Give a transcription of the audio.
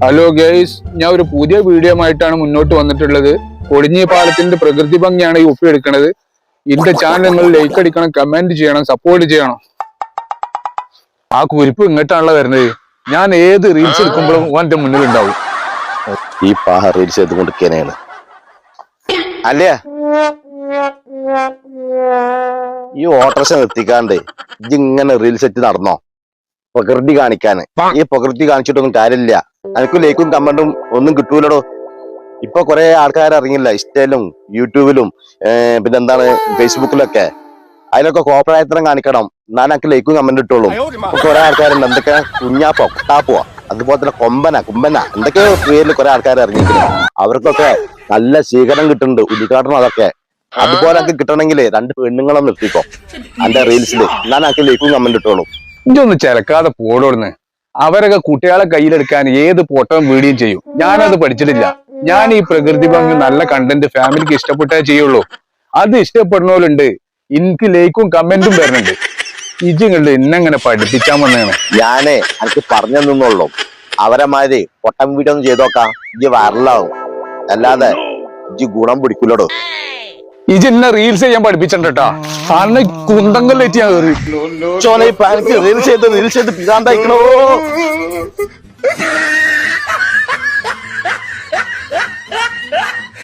Hello guys, ഞാൻ ഒരു പുതിയ വീഡിയോ ആയിട്ടാണ് മുന്നോട്ട് വന്നിട്ടുള്ളത്. കൊടിഞ്ഞി പാലത്തിന്റെ പ്രകൃതി ഭംഗിയാണ് ഈ ഒപ്പിയെടുക്കുന്നത്. എന്റെ ചാനൽ നിങ്ങൾ ലൈക്ക് അടിക്കണം, കമന്റ് ചെയ്യണം, സപ്പോർട്ട് ചെയ്യണം. ആ കുരിപ്പ് ഇങ്ങോട്ടാണല്ലോ വരുന്നത്. ഞാൻ ഏത് റീൽസ് എടുക്കുമ്പോഴും ഓന്റെ മുന്നിൽ ഉണ്ടാവും. ഈ പാഹ റീൽസ് ചെയ്തുകൊണ്ടിരിക്കാനാണ് അല്ലേ? ഈ ഓട്ടോറിക്ഷ നിർത്തിക്കാണ്ട് ഇങ്ങനെ റീൽസ് സെറ്റ് നടന്നോ? പ്രകൃതി കാണിക്കാന്. ഈ പ്രകൃതി കാണിച്ചിട്ടൊന്നും കാര്യമില്ല. എനിക്കും ലൈക്കും കമന്റും ഒന്നും കിട്ടൂലടോ. ഇപ്പൊ കുറെ ആൾക്കാർ ഇറങ്ങില്ല ഇൻസ്റ്റയിലും യൂട്യൂബിലും പിന്നെന്താണ് ഫേസ്ബുക്കിലൊക്കെ. അതിലൊക്കെ കോപ്രായത്തരം കാണിക്കണം, എന്നാലും എനിക്ക് ലൈക്കും കമന്റ് ഇട്ടോളും. ഇപ്പൊ കുറെ ആൾക്കാരുണ്ട് എന്തൊക്കെ കുഞ്ഞാപ്പോ കുട്ടാപ്പോ അതുപോലെ തന്നെ കുമ്പന എന്തൊക്കെയോ പേരിൽ കുറെ ആൾക്കാർ ഇറങ്ങിയിരിക്കുന്നു. അവർക്കൊക്കെ നല്ല സ്വീകരണം കിട്ടുന്നുണ്ട്, ഉദ്ഘാടനം അതൊക്കെ. അതുപോലെ എനിക്ക് കിട്ടണമെങ്കിൽ 2 പെണ്ണുങ്ങളെ നിർത്തിക്കോ എന്റെ റീൽസിൽ, എന്നാലും എനിക്ക് ലൈക്കും കമന്റ് ഇട്ടോളും. ഇതൊന്ന് ചിലക്കാതെ പോടോടുന്ന്. അവരൊക്കെ കുട്ടികളെ കയ്യിലെടുക്കാൻ ഏത് പൊട്ടവും വീഡിയോ ചെയ്യും. ഞാനത് പഠിച്ചിട്ടില്ല. ഞാൻ ഈ പ്രകൃതി ഭംഗി നല്ല കണ്ടന്റ് ഫാമിലിക്ക് ഇഷ്ടപ്പെട്ടേ ചെയ്യുള്ളൂ. അത് ഇഷ്ടപ്പെടുന്നവരുണ്ട്, എനിക്ക് ലൈക്കും കമന്റും വരുന്നുണ്ട്. ഇജിങ്ങണ്ട് എന്നെങ്ങനെ പഠിപ്പിച്ചാൻ വന്നതാണ്. ഞാനേ എനിക്ക് പറഞ്ഞു തന്നുള്ളൂ. അവരെ മാതിരി പൊട്ടം വീഡിയോ ഒന്നും ചെയ്തോക്കാം, ഇജ്ജ് വൈറലാവും. അല്ലാതെ ഇജ്ജ് ഗുണം പിടിക്കൂലടോ. ഇജെന്നെ റീൽസ് ചെയ്യാൻ പഠിപ്പിച്ചിട്ടാ. അന്ന് കുന്തങ്കല്ലേറ്റ് ഞാൻ കയറി. ചോനെ റീൽസ് ചെയ്ത് പിതാന്തയക്കണോ.